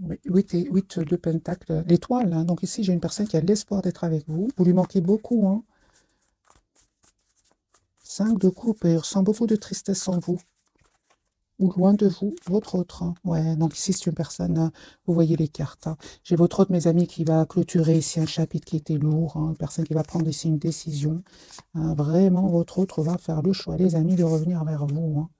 Oui, 8 de Pentacle, l'étoile, hein. Donc ici, j'ai une personne qui a l'espoir d'être avec vous. Vous lui manquez beaucoup, hein. 5 de coupe, et il ressent beaucoup de tristesse en vous. Ou loin de vous, votre autre, hein. Ouais, donc ici, c'est une personne, vous voyez les cartes, hein. J'ai votre autre, mes amis, qui va clôturer ici un chapitre qui était lourd, hein. Une personne qui va prendre ici une décision, hein. Vraiment, votre autre va faire le choix, les amis, de revenir vers vous, hein.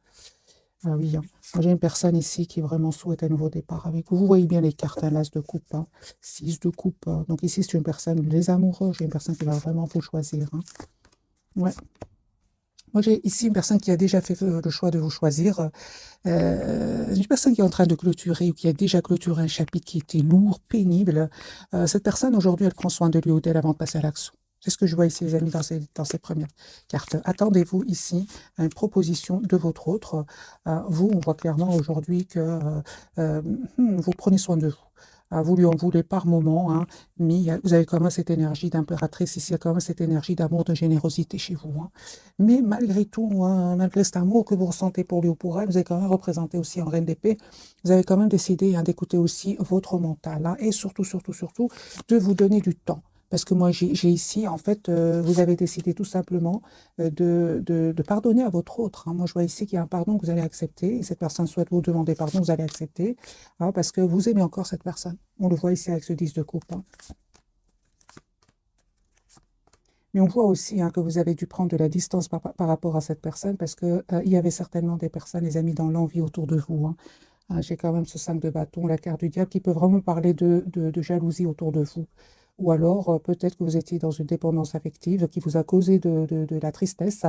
Ah oui, hein. Moi, j'ai une personne ici qui vraiment souhaite un nouveau départ avec vous. Vous voyez bien les cartes, hein, l'as de coupe, hein, 6 de coupe, hein. Donc ici, c'est une personne, les amoureux, j'ai une personne qui va vraiment vous choisir, hein. Ouais. Moi, j'ai ici une personne qui a déjà fait le choix de vous choisir. Une personne qui est en train de clôturer ou qui a déjà clôturé un chapitre qui était lourd, pénible. Cette personne, aujourd'hui, elle prend soin de lui ou d'elle avant de passer à l'action. C'est ce que je vois ici, les amis, dans ces premières cartes. Attendez-vous ici à une proposition de votre autre. Vous, on voit clairement aujourd'hui que euh, vous prenez soin de vous. Vous lui en voulez par moment, hein, mais vous avez quand même cette énergie d'impératrice ici, il y a quand même cette énergie d'amour, de générosité chez vous, hein. Mais malgré tout, hein, malgré cet amour que vous ressentez pour lui ou pour elle, vous avez quand même représenté aussi en reine d'épée, vous avez quand même décidé, hein, d'écouter aussi votre mental, hein, et surtout, surtout, surtout, de vous donner du temps. Parce que moi, j'ai ici, en fait, vous avez décidé tout simplement de pardonner à votre autre, hein. Moi, je vois ici qu'il y a un pardon que vous allez accepter, et cette personne souhaite vous demander pardon, vous allez accepter, hein, parce que vous aimez encore cette personne. On le voit ici avec ce 10 de coupe, hein. Mais on voit aussi, hein, que vous avez dû prendre de la distance par rapport à cette personne parce que, il y avait certainement des personnes, les amis, dans l'envie autour de vous, hein. J'ai quand même ce 5 de bâton, la carte du diable, qui peut vraiment parler de jalousie autour de vous. Ou alors, peut-être que vous étiez dans une dépendance affective qui vous a causé de la tristesse.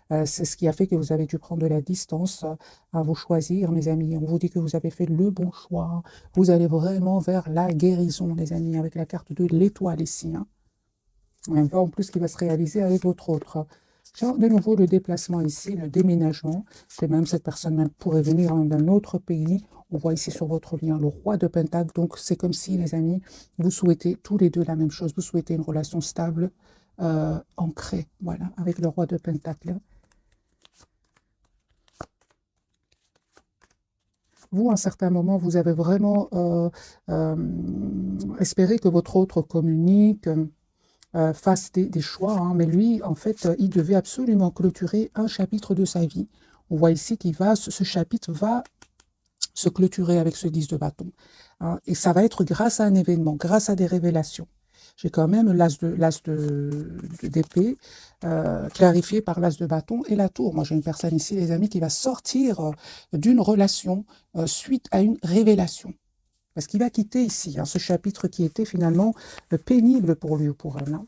C'est ce qui a fait que vous avez dû prendre de la distance, à vous choisir, mes amis. On vous dit que vous avez fait le bon choix. Vous allez vraiment vers la guérison, les amis, avec la carte de l'étoile ici, hein. Un pas en plus qui va se réaliser avec votre autre. Genre, de nouveau, le déplacement ici, le déménagement, que même cette personne même pourrait venir, hein, d'un autre pays. On voit ici sur votre lien le roi de Pentacle. Donc, c'est comme si, les amis, vous souhaitez tous les deux la même chose. Vous souhaitez une relation stable, ancrée, voilà, avec le roi de Pentacle. Vous, à un certain moment, vous avez vraiment euh, espéré que votre autre communique, fasse des choix, hein. Mais lui, en fait, il devait absolument clôturer un chapitre de sa vie. On voit ici qu'il va, ce chapitre va se clôturer avec ce 10 de bâton, hein. Et ça va être grâce à un événement, grâce à des révélations. J'ai quand même d'épée, clarifié par l'as de bâton et la tour. Moi, j'ai une personne ici, les amis, qui va sortir d'une relation suite à une révélation. Parce qu'il va quitter ici, hein, ce chapitre qui était finalement pénible pour lui ou pour elle, hein.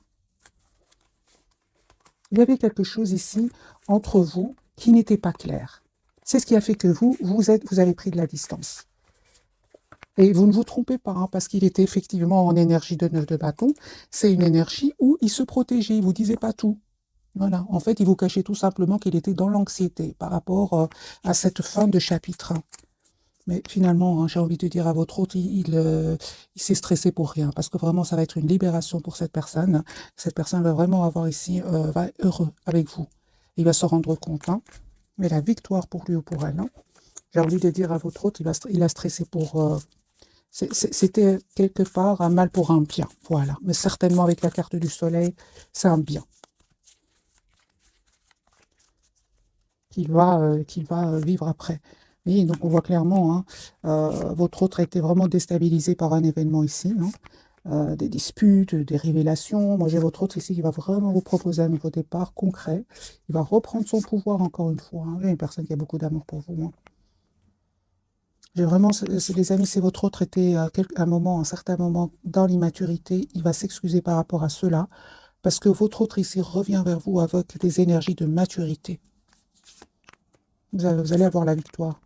Il y avait quelque chose ici entre vous qui n'était pas clair. C'est ce qui a fait que vous avez pris de la distance. Et vous ne vous trompez pas, hein, parce qu'il était effectivement en énergie de 9 de bâton. C'est une énergie où il se protégeait, il ne vous disait pas tout. Voilà. En fait, il vous cachait tout simplement qu'il était dans l'anxiété par rapport à cette fin de chapitre 1. Mais finalement, hein, j'ai envie de dire à votre hôte, il s'est stressé pour rien, parce que vraiment, ça va être une libération pour cette personne. Cette personne va vraiment avoir ici, va être heureux avec vous. Il va se rendre compte, hein. Mais la victoire pour lui ou pour elle, hein. J'ai envie de dire à votre hôte, il a stressé pour... c'était quelque part un mal pour un bien, voilà. Mais certainement avec la carte du soleil, c'est un bien qu'il va vivre après. Oui, donc on voit clairement, hein, votre autre a été vraiment déstabilisé par un événement ici, hein, des disputes, des révélations. Moi, j'ai votre autre ici qui va vraiment vous proposer un nouveau départ concret. Il va reprendre son pouvoir encore une fois, hein. J'ai une personne qui a beaucoup d'amour pour vous, hein. J'ai vraiment, les amis, si votre autre était à un moment, un certain moment dans l'immaturité, il va s'excuser par rapport à cela, parce que votre autre ici revient vers vous avec des énergies de maturité. Vous allez avoir la victoire.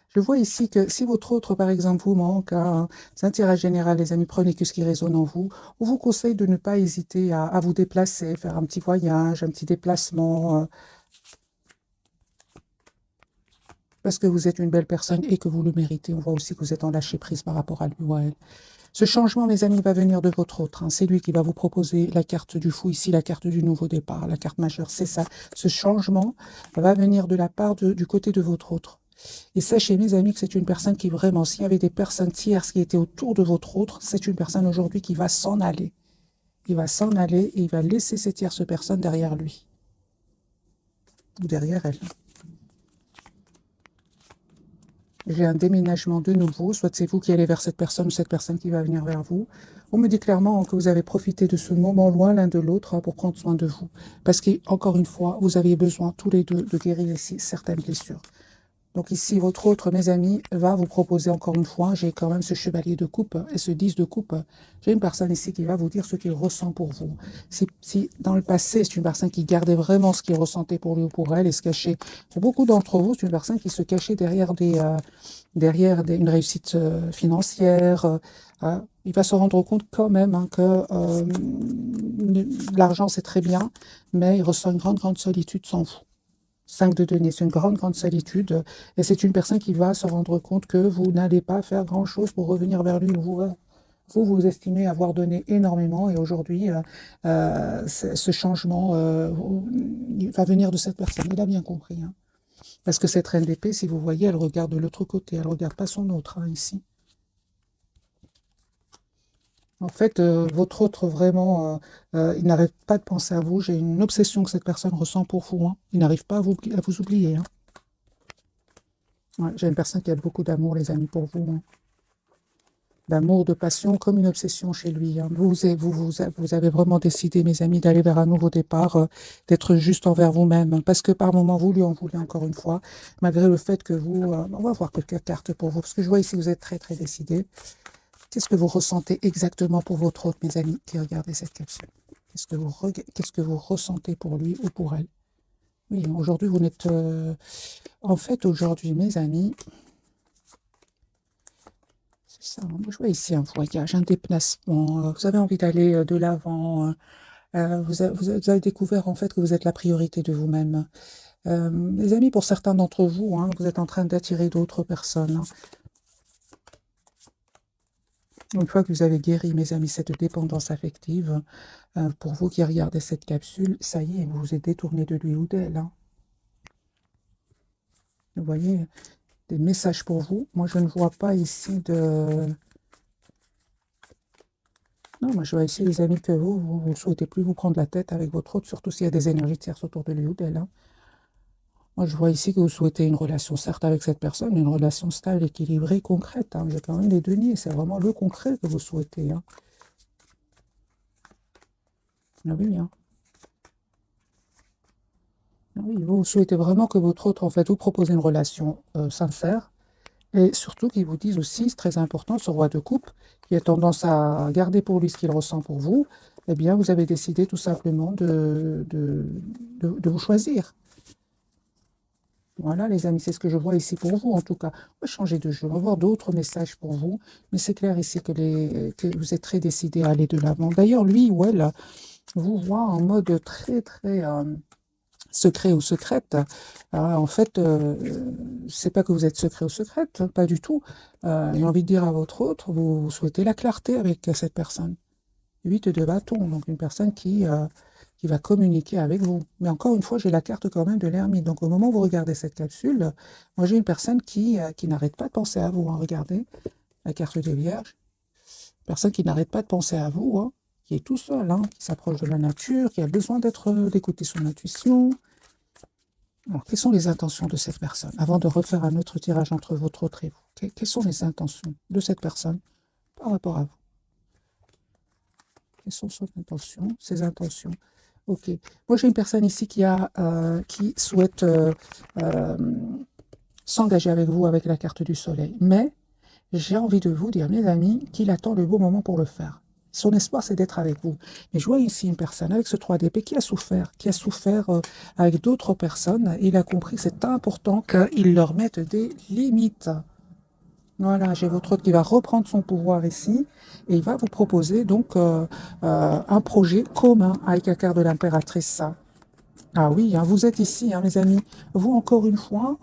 Je vois ici que si votre autre, par exemple, vous manque un intérêt général, les amis, prenez que ce qui résonne en vous. On vous conseille de ne pas hésiter à vous déplacer, faire un petit voyage, un petit déplacement, parce que vous êtes une belle personne et que vous le méritez. On voit aussi que vous êtes en lâcher prise par rapport à lui ou à elle. Ce changement, mes amis, va venir de votre autre, hein. C'est lui qui va vous proposer la carte du fou, ici la carte du nouveau départ, la carte majeure. C'est ça. Ce changement va venir de la part du côté de votre autre. Et sachez, mes amis, que c'est une personne qui vraiment, s'il y avait des personnes tierces qui étaient autour de votre autre, c'est une personne aujourd'hui qui va s'en aller. Il va s'en aller et il va laisser ces tierces personnes derrière lui ou derrière elle. J'ai un déménagement de nouveau, soit c'est vous qui allez vers cette personne ou cette personne qui va venir vers vous. On me dit clairement que vous avez profité de ce moment loin l'un de l'autre pour prendre soin de vous. Parce qu'encore une fois, vous aviez besoin tous les deux de guérir ici certaines blessures. Donc ici, votre autre, mes amis, va vous proposer encore une fois, j'ai quand même ce chevalier de coupe et ce 10 de coupe. J'ai une personne ici qui va vous dire ce qu'il ressent pour vous. Si dans le passé, c'est une personne qui gardait vraiment ce qu'il ressentait pour lui ou pour elle et se cachait. Pour beaucoup d'entre vous, c'est une personne qui se cachait une réussite financière. Il va se rendre compte quand même que l'argent, c'est très bien, mais il ressent une grande, grande solitude sans vous. 5 de denier, c'est une grande, grande solitude. Et c'est une personne qui va se rendre compte que vous n'allez pas faire grand-chose pour revenir vers lui. Vous estimez avoir donné énormément et aujourd'hui, ce changement va venir de cette personne. Il a bien compris. Hein. Parce que cette reine d'épée, si vous voyez, elle regarde de l'autre côté. Elle ne regarde pas son autre, hein, ici. En fait, votre autre, vraiment, il n'arrête pas de penser à vous. J'ai une obsession que cette personne ressent pour vous. Hein. Il n'arrive pas à vous oublier. Hein. Ouais, j'ai une personne qui a beaucoup d'amour, les amis, pour vous. Hein. D'amour, de passion, comme une obsession chez lui. Hein. Vous avez vraiment décidé, mes amis, d'aller vers un nouveau départ, d'être juste envers vous-même. Hein, parce que par moments, vous lui en voulez encore une fois, malgré le fait que vous... on va voir quelques cartes pour vous. Parce que je vois ici, vous êtes très, très décidé. Qu'est-ce que vous ressentez exactement pour votre autre, mes amis, qui regardez cette capsule? Qu'est-ce que vous ressentez pour lui ou pour elle? Oui, aujourd'hui, vous n'êtes... En fait, aujourd'hui, mes amis... C'est ça, moi, je vois ici un voyage, un déplacement. Vous avez envie d'aller de l'avant. Vous avez découvert en fait que vous êtes la priorité de vous-même. Les amis, pour certains d'entre vous, hein, vous êtes en train d'attirer d'autres personnes. Hein. Une fois que vous avez guéri, mes amis, cette dépendance affective, pour vous qui regardez cette capsule, ça y est, vous vous êtes détourné de lui ou d'elle. Hein. Vous voyez, des messages pour vous. Moi, je ne vois pas ici de... Non, moi, je vois ici, les amis, que vous ne souhaitez plus vous prendre la tête avec votre autre, surtout s'il y a des énergies tierces autour de lui ou d'elle. Hein. Moi, je vois ici que vous souhaitez une relation, certes avec cette personne, mais une relation stable, équilibrée, concrète. Hein. J'ai quand même les deniers, c'est vraiment le concret que vous souhaitez. Hein. Ah oui, hein. Ah oui, vous souhaitez vraiment que votre autre, en fait, vous propose une relation sincère, et surtout qu'il vous dise aussi, c'est très important, ce roi de coupe, qui a tendance à garder pour lui ce qu'il ressent pour vous, eh bien, vous avez décidé tout simplement de vous choisir. Voilà, les amis, c'est ce que je vois ici pour vous, en tout cas. On va changer de jeu, on va voir d'autres messages pour vous, mais c'est clair ici que vous êtes très décidé à aller de l'avant. D'ailleurs, lui ou elle vous voit en mode très, très secret ou secrète. En fait, c'est pas que vous êtes secret ou secrète, hein, pas du tout. J'ai envie de dire à votre autre, vous souhaitez la clarté avec cette personne. 8 de bâton, donc une personne qui va communiquer avec vous. Mais encore une fois, j'ai la carte quand même de l'ermite. Donc au moment où vous regardez cette capsule, moi j'ai une personne qui n'arrête pas de penser à vous. Hein. Regardez la carte des vierges. Personne qui n'arrête pas de penser à vous, hein, qui est tout seul, hein, qui s'approche de la nature, qui a besoin d'écouter son intuition. Alors, quelles sont les intentions de cette personne? Avant de refaire un autre tirage entre votre autre et vous, quelles sont les intentions de cette personne par rapport à vous? Quelles sont ses intentions? Ok. Moi, j'ai une personne ici qui souhaite s'engager avec vous avec la carte du soleil. Mais j'ai envie de vous dire, mes amis, qu'il attend le beau moment pour le faire. Son espoir, c'est d'être avec vous. Mais je vois ici une personne avec ce 3 d'épée qui a souffert avec d'autres personnes. Il a compris que c'est important qu'il leur mette des limites. Voilà, j'ai votre autre qui va reprendre son pouvoir ici et il va vous proposer donc un projet commun avec la carte de l'impératrice. Ah oui, hein, vous êtes ici, hein, les amis. Vous, encore une fois,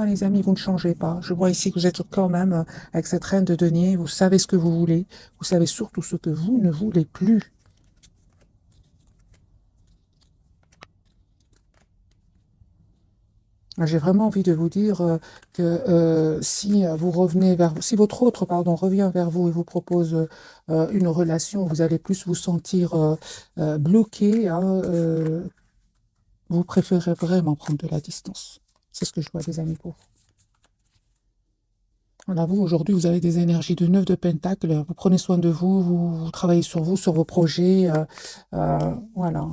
les amis, vous ne changez pas. Je vois ici que vous êtes quand même avec cette reine de denier. Vous savez ce que vous voulez. Vous savez surtout ce que vous ne voulez plus. J'ai vraiment envie de vous dire que si vous revenez vers, si votre autre, pardon, revient vers vous et vous propose une relation, vous allez plus vous sentir bloqué, hein, vous préférez vraiment prendre de la distance. C'est ce que je vois, les amis, pour vous. Voilà, vous, aujourd'hui, vous avez des énergies de 9 de Pentacle. Vous prenez soin de vous, vous travaillez sur vous, sur vos projets. Voilà.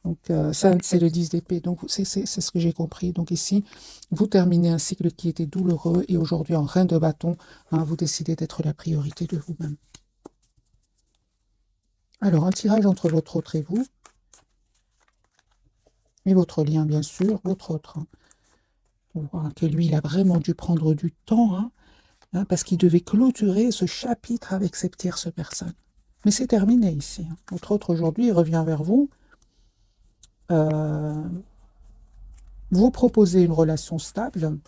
Donc, ça, c'est le 10 d'épée. Donc, c'est ce que j'ai compris. Donc, ici, vous terminez un cycle qui était douloureux et aujourd'hui, en reine de bâton, hein, vous décidez d'être la priorité de vous-même. Alors, un tirage entre votre autre et vous, et votre lien, bien sûr, votre autre. Hein. On voit que lui, il a vraiment dû prendre du temps, hein, parce qu'il devait clôturer ce chapitre avec cette tierce personne. Mais c'est terminé ici. Hein. Votre autre, aujourd'hui, il revient vers vous. Euh, vous proposez une relation stable.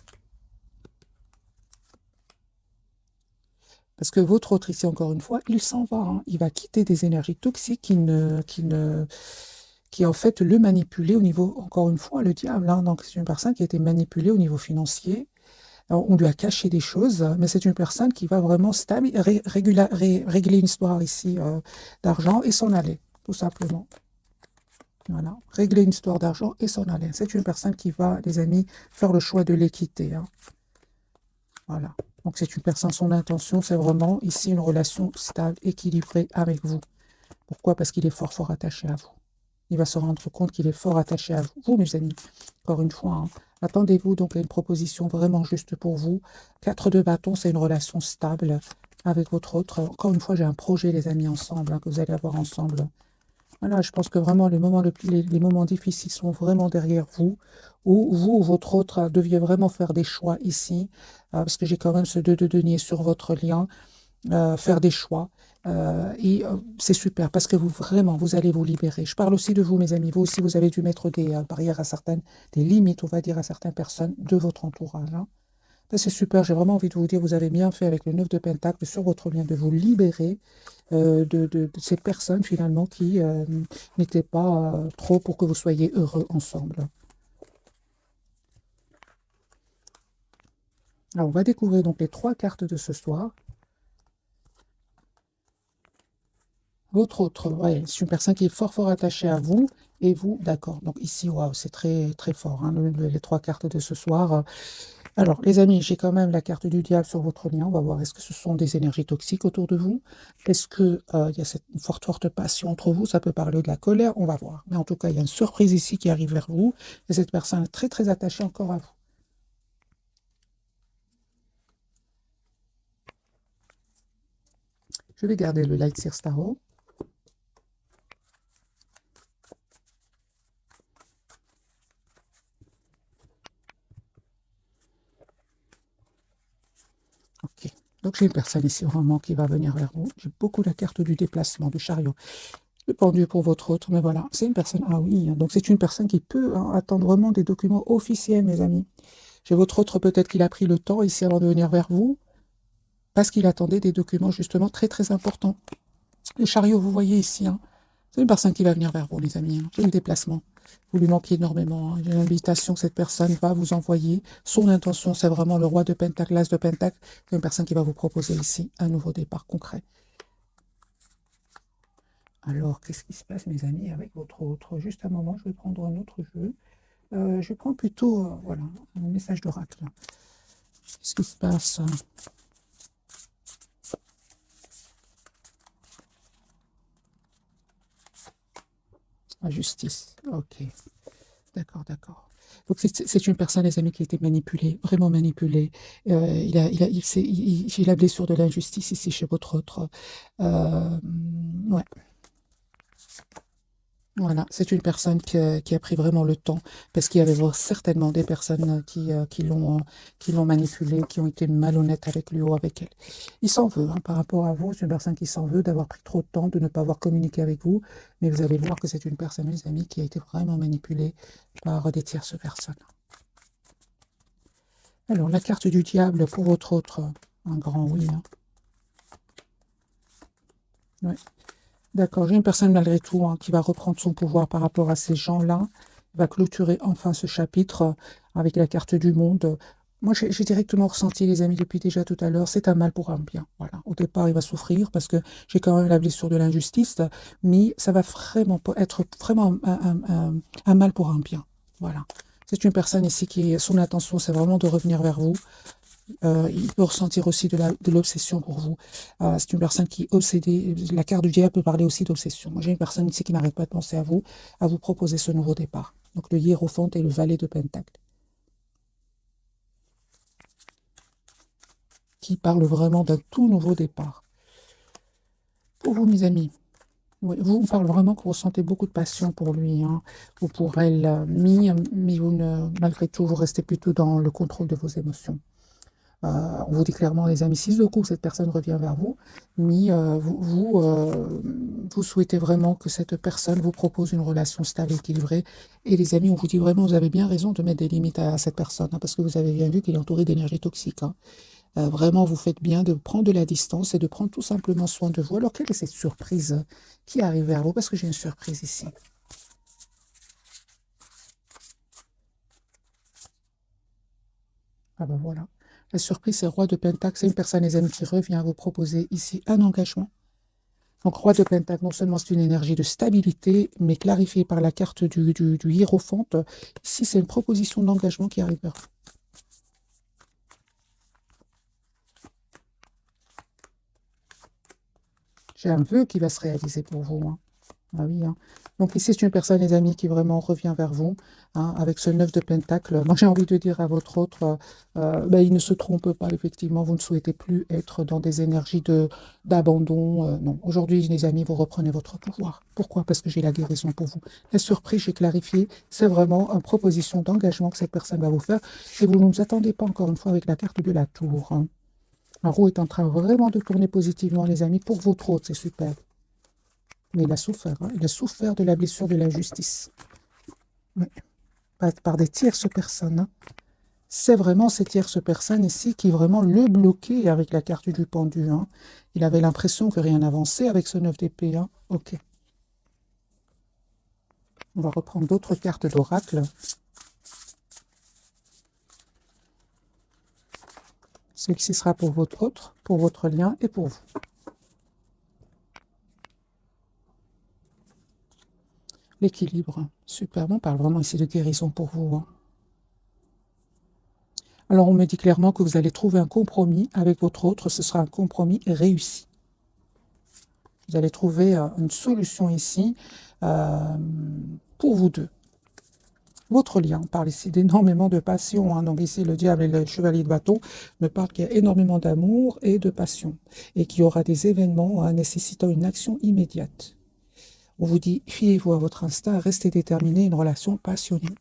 Parce que votre autre ici, encore une fois, il s'en va. Hein. Il va quitter des énergies toxiques qui en fait le manipulaient au niveau, encore une fois, le diable. Hein. Donc c'est une personne qui a été manipulée au niveau financier. Alors, on lui a caché des choses, mais c'est une personne qui va vraiment régler une histoire ici d'argent et s'en aller, tout simplement. Voilà, régler une histoire d'argent et s'en aller. C'est une personne qui va, les amis, faire le choix de l'équité. Hein. Voilà. Donc c'est une personne, son intention, c'est vraiment ici une relation stable, équilibrée avec vous. Pourquoi? Parce qu'il est fort, fort attaché à vous. Il va se rendre compte qu'il est fort attaché à vous. Vous, mes amis, encore une fois, hein, attendez-vous donc à une proposition vraiment juste pour vous. 4 de bâton, c'est une relation stable avec votre autre. Encore une fois, j'ai un projet, les amis, ensemble, hein, que vous allez avoir ensemble. Voilà, je pense que vraiment les moments difficiles sont vraiment derrière vous, où vous ou votre autre deviez vraiment faire des choix ici, parce que j'ai quand même ce 2 de denier sur votre lien, faire des choix. C'est super parce que vous vraiment, vous allez vous libérer. Je parle aussi de vous, mes amis. Vous aussi, vous avez dû mettre des barrières à certaines, des limites, on va dire, à certaines personnes de votre entourage. Hein. Ça, c'est super. J'ai vraiment envie de vous dire, vous avez bien fait avec le 9 de Pentacle sur votre lien de vous libérer de ces personnes finalement qui n'étaient pas trop pour que vous soyez heureux ensemble. Alors, on va découvrir donc les 3 cartes de ce soir. Votre autre, ouais, c'est une personne qui est fort, fort attachée à vous. Et vous, d'accord. Donc ici, waouh, c'est très, très fort, hein, les 3 cartes de ce soir. Alors, les amis, j'ai quand même la carte du diable sur votre lien. On va voir, est-ce que ce sont des énergies toxiques autour de vous? Est-ce qu'il y a cette forte, forte passion entre vous? Ça peut parler de la colère, on va voir. Mais en tout cas, il y a une surprise ici qui arrive vers vous. Et cette personne est très, très attachée encore à vous. Je vais garder le Light Seer Starro. Ok. Donc, j'ai une personne ici vraiment qui va venir vers vous. J'ai beaucoup la carte du déplacement, du chariot. Le pendu pour votre autre, mais voilà, c'est une personne, ah oui, donc c'est une personne qui peut attendre vraiment des documents officiels, mes amis. J'ai votre autre, peut-être qu'il a pris le temps ici avant de venir vers vous, parce qu'il attendait des documents justement très très importants. Le chariot, vous voyez ici, hein, c'est une personne qui va venir vers vous, les amis. Hein. J'ai le déplacement. Vous lui manquez énormément. Hein. J'ai l'invitation que cette personne va vous envoyer. Son intention, c'est vraiment le roi de Pentacle, l'as de Pentacle. C'est une personne qui va vous proposer ici un nouveau départ concret. Alors, qu'est-ce qui se passe, mes amis, avec votre autre? Juste un moment, je vais prendre un autre jeu. Je prends plutôt, voilà, un message d'oracle. Qu'est-ce qui se passe? La justice. Ok. D'accord, d'accord. Donc c'est une personne, les amis, qui a été manipulée, vraiment manipulée. J'ai la blessure de l'injustice ici chez votre autre. Ouais, voilà, c'est une personne qui a pris vraiment le temps, parce qu'il y avait certainement des personnes qui l'ont manipulé, qui ont été malhonnêtes avec lui ou avec elle. Il s'en veut, hein, par rapport à vous, c'est une personne qui s'en veut d'avoir pris trop de temps, de ne pas avoir communiqué avec vous, mais vous allez voir que c'est une personne, les amis, qui a été vraiment manipulée par des tierces personnes. Alors, la carte du diable pour votre autre, un grand oui. Hein. Ouais. D'accord, j'ai une personne malgré tout hein, qui va reprendre son pouvoir par rapport à ces gens-là va clôturer enfin ce chapitre avec la carte du monde. Moi, j'ai directement ressenti, les amis, depuis déjà tout à l'heure, c'est un mal pour un bien. Voilà. Au départ, il va souffrir parce que j'ai quand même la blessure de l'injustice, mais ça va vraiment pas être vraiment un mal pour un bien. Voilà. C'est une personne ici qui, son intention, c'est vraiment de revenir vers vous. Il peut ressentir aussi de l'obsession pour vous. C'est une personne qui est obsédée. La carte du diable peut parler aussi d'obsession. Moi, j'ai une personne ici qui n'arrête pas de penser à vous proposer ce nouveau départ. Donc, le hiérophant et le valet de Pentacle, qui parle vraiment d'un tout nouveau départ. Pour vous, mes amis, oui, vous, on parle vraiment que vous ressentez beaucoup de passion pour lui, hein, ou pour elle, mais vous malgré tout, vous restez plutôt dans le contrôle de vos émotions. On vous dit clairement, les amis, si de coup cette personne revient vers vous, mais vous souhaitez vraiment que cette personne vous propose une relation stable, équilibrée. Et les amis, on vous dit vraiment, vous avez bien raison de mettre des limites à cette personne, hein, parce que vous avez bien vu qu'il est entouré d'énergie toxique. Hein. Vraiment, vous faites bien de prendre de la distance et de prendre tout simplement soin de vous. Alors, quelle est cette surprise qui arrive vers vous? Parce que j'ai une surprise ici. Ah ben voilà. La surprise, c'est Roi de Pentacle. C'est une personne, les amis, qui revient vous proposer ici un engagement. Donc, Roi de Pentacle, non seulement c'est une énergie de stabilité, mais clarifiée par la carte du Hiérophant. Ici, c'est une proposition d'engagement qui arrive vers vous. J'ai un vœu qui va se réaliser pour vous. Hein. Ah oui, hein. Donc ici, c'est une personne, les amis, qui vraiment revient vers vous, hein, avec ce 9 de Pentacle. Moi, j'ai envie de dire à votre autre, ben, il ne se trompe pas, effectivement, vous ne souhaitez plus être dans des énergies d'abandon. Non, aujourd'hui, les amis, vous reprenez votre pouvoir. Pourquoi? Parce que j'ai la guérison pour vous. La surprise, j'ai clarifié, c'est vraiment une proposition d'engagement que cette personne va vous faire. Et vous ne nous attendez pas, encore une fois, avec la carte de la tour. Hein. La roue est en train vraiment de tourner positivement, les amis, pour votre autre, c'est super. Mais il a souffert, hein. Il a souffert de la blessure de la justice. Oui. Par des tierces personnes. Hein. C'est vraiment ces tierces personnes ici qui vraiment le bloquaient avec la carte du pendu. Hein. Il avait l'impression que rien n'avançait avec ce 9 d'épée. Hein. Ok. On va reprendre d'autres cartes d'oracle. Celle-ci sera pour votre autre, pour votre lien et pour vous. L'équilibre. Super. On parle vraiment ici de guérison pour vous. Hein. Alors, on me dit clairement que vous allez trouver un compromis avec votre autre. Ce sera un compromis réussi. Vous allez trouver une solution ici pour vous deux. Votre lien, on parle ici d'énormément de passion. Hein. Donc ici, le diable et le chevalier de bâton me parlent qu'il y a énormément d'amour et de passion. Et qu'il y aura des événements nécessitant une action immédiate. On vous dit, fiez-vous à votre instinct, restez déterminé, une relation passionnée.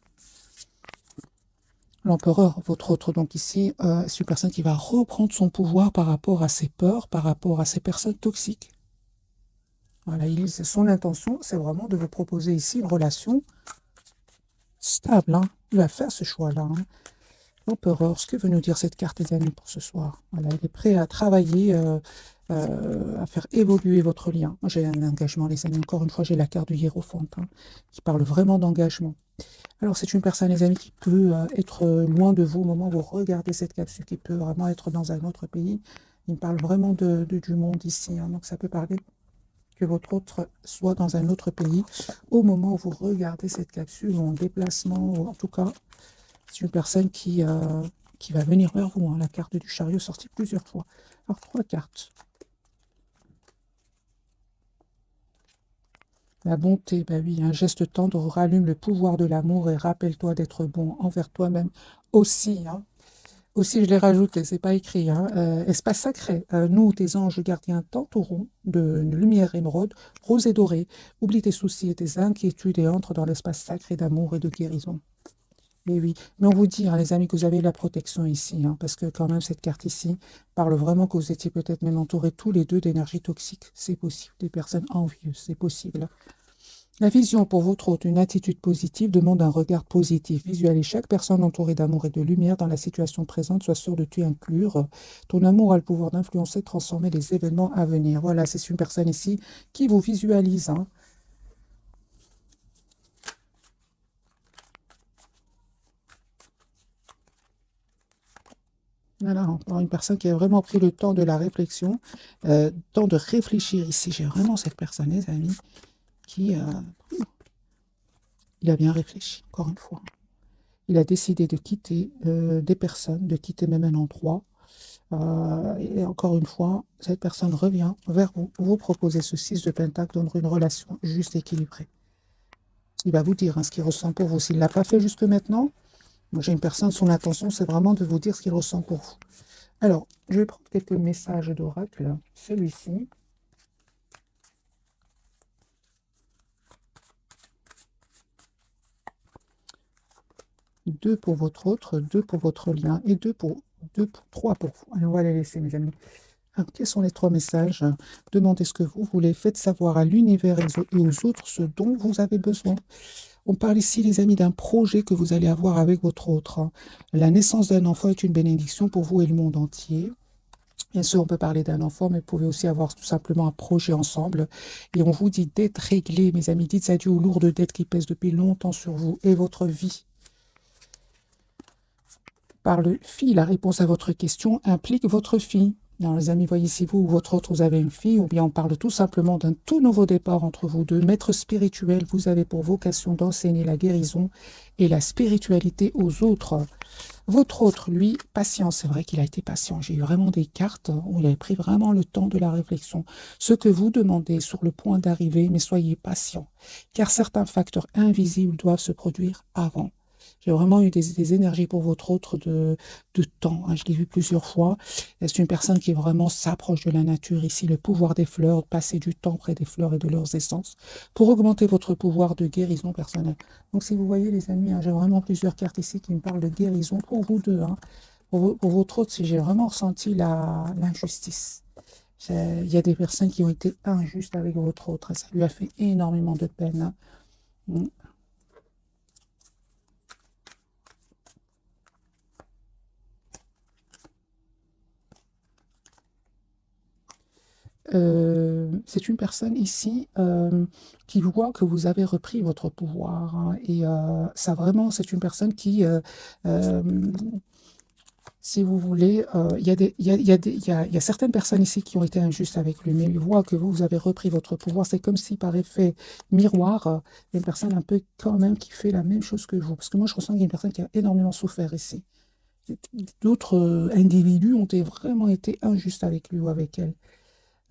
L'empereur, votre autre, donc ici, c'est une personne qui va reprendre son pouvoir par rapport à ses peurs, par rapport à ces personnes toxiques. Voilà, son intention, c'est vraiment de vous proposer ici une relation stable. Hein. Il va faire ce choix-là. Hein. L'empereur, ce que veut nous dire cette carte, les amis, pour ce soir? Voilà, il est prêt à travailler, à faire évoluer votre lien. Moi, j'ai un engagement, les amis. Encore une fois, j'ai la carte du Hiérophant, hein, qui parle vraiment d'engagement. Alors, c'est une personne, les amis, qui peut être loin de vous au moment où vous regardez cette capsule, qui peut vraiment être dans un autre pays. Il me parle vraiment du monde ici. Hein, donc, ça peut parler que votre autre soit dans un autre pays au moment où vous regardez cette capsule, ou en déplacement, ou en tout cas, c'est une personne qui va venir vers vous. Hein. La carte du chariot sortie plusieurs fois. Alors, 3 cartes. La bonté, bah oui, un geste tendre rallume le pouvoir de l'amour et rappelle-toi d'être bon envers toi-même aussi. Hein. Aussi, je l'ai rajouté, c'est pas écrit. Hein. Espace sacré, nous, tes anges gardiens, t'entourons de lumière émeraude, rose et dorée. Oublie tes soucis et tes inquiétudes et entre dans l'espace sacré d'amour et de guérison. Et oui, mais on vous dit, hein, les amis, que vous avez la protection ici, hein, parce que quand même, cette carte ici parle vraiment que vous étiez peut-être même entourés tous les deux d'énergie toxique. C'est possible. Des personnes envieuses, c'est possible. La vision pour votre hôte, une attitude positive, demande un regard positif. Visualise chaque personne entourée d'amour et de lumière dans la situation présente. Sois sûr de t'y inclure. Ton amour a le pouvoir d'influencer, transformer les événements à venir. Voilà, c'est une personne ici qui vous visualise. Hein. Voilà, encore une personne qui a vraiment pris le temps de la réflexion, temps de réfléchir ici. J'ai vraiment cette personne, les amis, qui il a bien réfléchi, encore une fois. Il a décidé de quitter des personnes, de quitter même un endroit. Et encore une fois, cette personne revient vers vous, vous proposez ce 6 de Pentacle dans une relation juste équilibrée. Il va vous dire hein, ce qu'il ressent pour vous. S'il ne l'a pas fait jusque maintenant, moi j'ai une personne, son intention, c'est vraiment de vous dire ce qu'il ressent pour vous. Alors, je vais prendre quelques messages d'oracle. Celui-ci. Deux pour votre autre, deux pour votre lien et trois pour vous. Allez, on va les laisser, mes amis. Alors, quels sont les trois messages? Demandez ce que vous voulez. Faites savoir à l'univers et aux autres ce dont vous avez besoin. On parle ici, les amis, d'un projet que vous allez avoir avec votre autre. Hein. La naissance d'un enfant est une bénédiction pour vous et le monde entier. Bien sûr, on peut parler d'un enfant, mais vous pouvez aussi avoir tout simplement un projet ensemble. Et on vous dit d'être réglé, mes amis. Dites adieu aux lourdes dettes qui pèsent depuis longtemps sur vous et votre vie. Par le fille, la réponse à votre question implique votre fille. Alors, les amis, voyez si vous ou votre autre, vous avez une fille, ou bien on parle tout simplement d'un tout nouveau départ entre vous deux. Maître spirituel, vous avez pour vocation d'enseigner la guérison et la spiritualité aux autres. Votre autre, lui, patient. C'est vrai qu'il a été patient. J'ai eu vraiment des cartes où il avait pris vraiment le temps de la réflexion. Ce que vous demandez est sur le point d'arriver, mais soyez patient, car certains facteurs invisibles doivent se produire avant. J'ai vraiment eu des énergies pour votre autre de temps. Hein. Je l'ai vu plusieurs fois. C'est une personne qui vraiment s'approche de la nature ici, le pouvoir des fleurs, passer du temps près des fleurs et de leurs essences pour augmenter votre pouvoir de guérison personnelle. Donc, si vous voyez, les amis, hein, j'ai vraiment plusieurs cartes ici qui me parlent de guérison pour vous deux. Hein. Pour votre autre, si j'ai vraiment ressenti l'injustice. Il y a des personnes qui ont été injustes avec votre autre. Ça lui a fait énormément de peine. Hein. Mm. C'est une personne ici qui voit que vous avez repris votre pouvoir. Hein, et ça vraiment, c'est une personne qui, euh, si vous voulez, il y a il y a certaines personnes ici qui ont été injustes avec lui, mais il voit que vous avez repris votre pouvoir. C'est comme si par effet miroir, il y a une personne un peu quand même qui fait la même chose que vous. Parce que moi, je ressens qu'il y a une personne qui a énormément souffert ici. D'autres individus ont vraiment été injustes avec lui ou avec elle.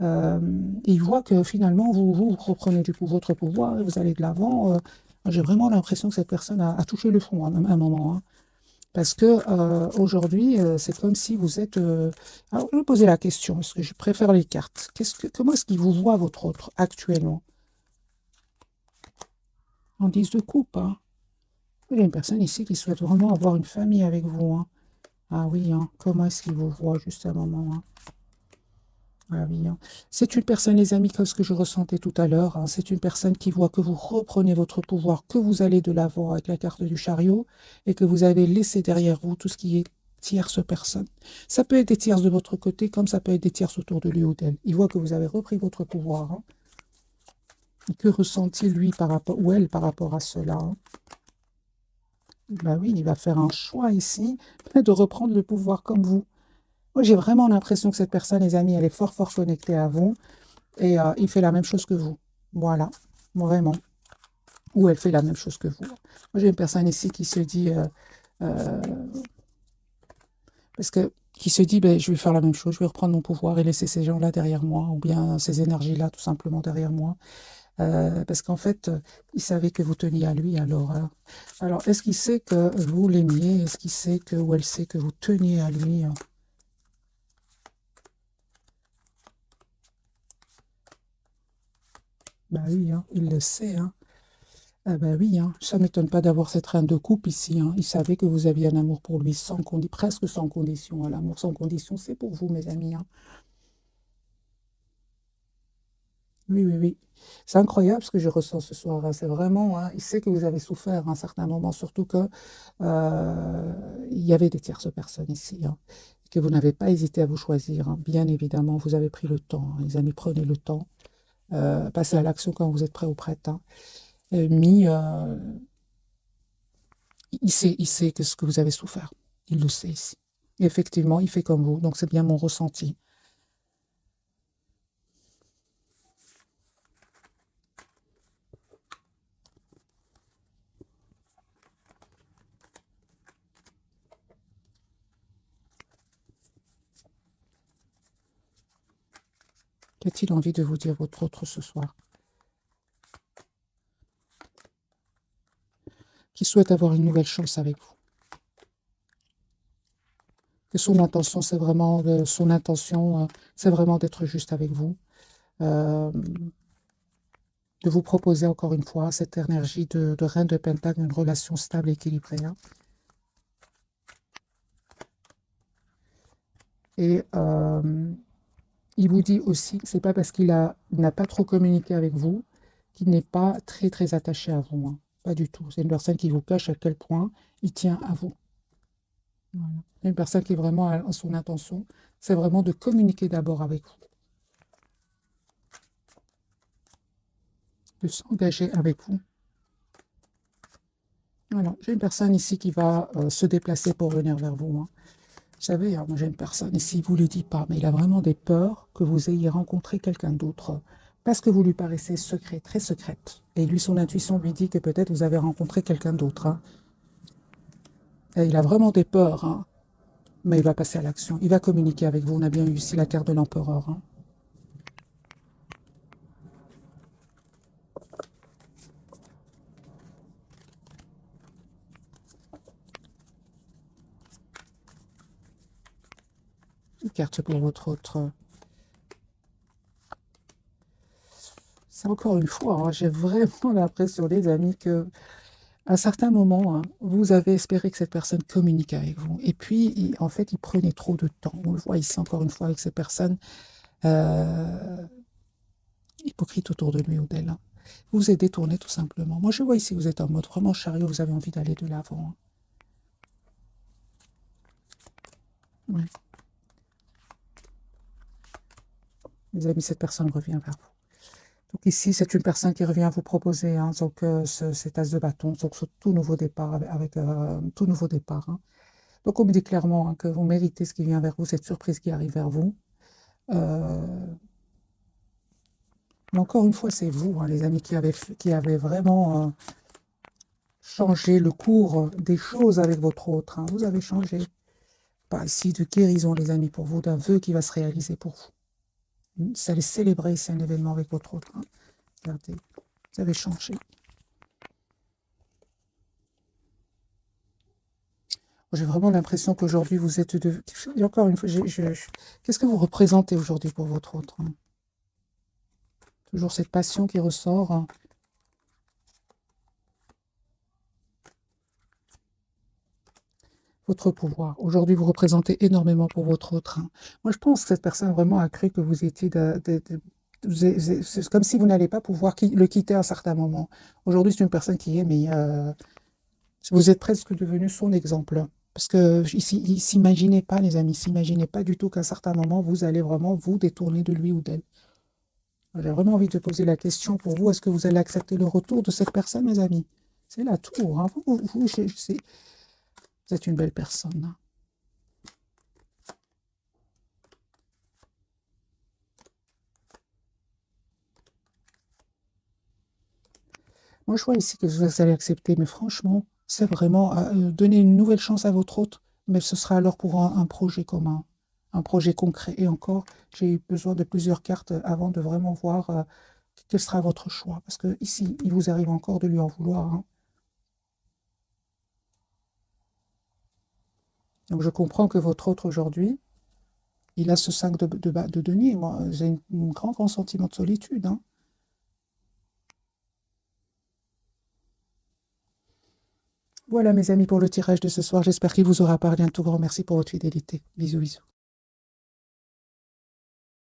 Euh, il voit que finalement, vous reprenez votre pouvoir et vous allez de l'avant. J'ai vraiment l'impression que cette personne a touché le fond à un moment. Hein. Parce que aujourd'hui, c'est comme si vous êtes. Alors, je vais vous poser la question, parce que je préfère les cartes. Comment est-ce qu'il vous voit, votre autre, actuellement? En 10 de coupe. Hein. Il y a une personne ici qui souhaite vraiment avoir une famille avec vous. Hein. Ah oui, hein. Comment est-ce qu'il vous voit juste à un moment? Hein. Ah oui, hein. C'est une personne, les amis, comme ce que je ressentais tout à l'heure. Hein. C'est une personne qui voit que vous reprenez votre pouvoir, que vous allez de l'avant avec la carte du chariot et que vous avez laissé derrière vous tout ce qui est tierce personne. Ça peut être des tierces de votre côté, comme ça peut être des tierces autour de lui ou d'elle. Il voit que vous avez repris votre pouvoir. Hein. Que ressent-il, lui, par rapport, ou elle, par rapport à cela? Hein. Ben oui, il va faire un choix ici de reprendre le pouvoir comme vous. Moi, j'ai vraiment l'impression que cette personne, les amis, elle est fort, fort connectée à vous. Et il fait la même chose que vous. Voilà, vraiment. Ou elle fait la même chose que vous. Moi, j'ai une personne ici qui se dit, euh, parce que, qui se dit, ben, je vais faire la même chose, je vais reprendre mon pouvoir et laisser ces gens-là derrière moi, ou bien ces énergies-là tout simplement derrière moi. Parce qu'en fait, il savait que vous teniez à lui alors. Hein. Alors, est-ce qu'il sait que vous l'aimiez? Est-ce qu'il sait que, ou elle sait que vous teniez à lui? Hein. Bah oui, hein, il le sait. Hein. Ah bah oui, hein, ça ne m'étonne pas d'avoir cette reine de coupe ici. Hein. Il savait que vous aviez un amour pour lui presque sans condition. Hein. L'amour sans condition, c'est pour vous, mes amis. Hein. Oui, oui, oui. C'est incroyable ce que je ressens ce soir. Hein. C'est vraiment, hein, il sait que vous avez souffert à un certain moment, surtout que il y avait des tierces personnes ici. Hein, que vous n'avez pas hésité à vous choisir. Hein. Bien évidemment, vous avez pris le temps. Hein. Les amis, prenez le temps. Passez à l'action quand vous êtes prêt ou prête. Hein. Mis, il sait que ce que vous avez souffert. Il le sait ici. Effectivement, il fait comme vous, donc c'est bien mon ressenti. Qu'a-t-il envie de vous dire votre autre ce soir? Qui souhaite avoir une nouvelle chance avec vous? Que son intention, c'est vraiment c'est vraiment d'être juste avec vous, euh, de vous proposer encore une fois cette énergie de reine de Pentacle, une relation stable et équilibrée, hein. Et il vous dit aussi que c'est pas parce il n'a pas trop communiqué avec vous qu'il n'est pas très très attaché à vous, hein. Pas du tout. C'est une personne qui vous cache à quel point il tient à vous. Voilà. Une personne qui est vraiment à son intention, c'est vraiment de communiquer d'abord avec vous, de s'engager avec vous. Voilà. J'ai une personne ici qui va se déplacer pour venir vers vous, hein. Vous savez, hein, moi j'ai une personne ici, il ne vous le dit pas, mais il a vraiment des peurs que vous ayez rencontré quelqu'un d'autre parce que vous lui paraissez secret, très secrète. Et lui, son intuition lui dit que peut-être vous avez rencontré quelqu'un d'autre, hein. Et il a vraiment des peurs, hein, mais il va passer à l'action. Il va communiquer avec vous. On a bien eu ici la carte de l'empereur, hein. Une carte pour votre autre. C'est encore une fois, hein, j'ai vraiment l'impression, les amis, que à certains moments, hein, vous avez espéré que cette personne communique avec vous. Et puis, en fait, il prenait trop de temps. On le voit ici encore une fois avec ces personnes hypocrites autour de lui ou d'elle, hein. Vous êtes détourné tout simplement. Moi, je vois ici, vous êtes en mode vraiment chariot, vous avez envie d'aller de l'avant, hein. Ouais. Les amis, cette personne revient vers vous. Donc ici, c'est une personne qui revient vous proposer, hein, donc, cet as de bâton, donc ce tout nouveau départ, avec tout nouveau départ, hein. Donc on me dit clairement, hein, que vous méritez ce qui vient vers vous, cette surprise qui arrive vers vous. Mais encore une fois, c'est vous, hein, les amis, qui avez vraiment changé le cours des choses avec votre autre, hein. Vous avez changé. Pas ici de guérison, les amis, pour vous, d'un vœu qui va se réaliser pour vous. Vous allez célébrer, c'est un événement avec votre autre, hein. Regardez, vous avez changé. J'ai vraiment l'impression qu'aujourd'hui, vous êtes de... Et encore une fois, qu'est-ce que vous représentez aujourd'hui pour votre autre, hein? Toujours cette passion qui ressort, hein. Votre pouvoir. Aujourd'hui, vous représentez énormément pour votre autre, hein. Moi, je pense que cette personne vraiment a cru que vous étiez c'est comme si vous n'allez pas pouvoir le quitter à un certain moment. Aujourd'hui, c'est une personne qui est, mais vous êtes presque devenu son exemple. Parce que ici, il s'imaginait pas, les amis, s'imaginait pas du tout qu'à un certain moment, vous allez vraiment vous détourner de lui ou d'elle. J'ai vraiment envie de poser la question pour vous, est-ce que vous allez accepter le retour de cette personne, mes amis? C'est la tour, hein. Vous êtes une belle personne, hein. Moi, je vois ici que vous allez accepter, mais franchement, c'est vraiment donner une nouvelle chance à votre autre, mais ce sera alors pour un projet commun, un projet concret. Et encore, j'ai eu besoin de plusieurs cartes avant de vraiment voir quel sera votre choix. Parce que ici, il vous arrive encore de lui en vouloir, hein. Donc, je comprends que votre autre aujourd'hui, il a ce 5 de denier. Moi, j'ai un grand, grand sentiment de solitude, hein. Voilà, mes amis, pour le tirage de ce soir. J'espère qu'il vous aura parlé. Un tout grand merci pour votre fidélité. Bisous, bisous.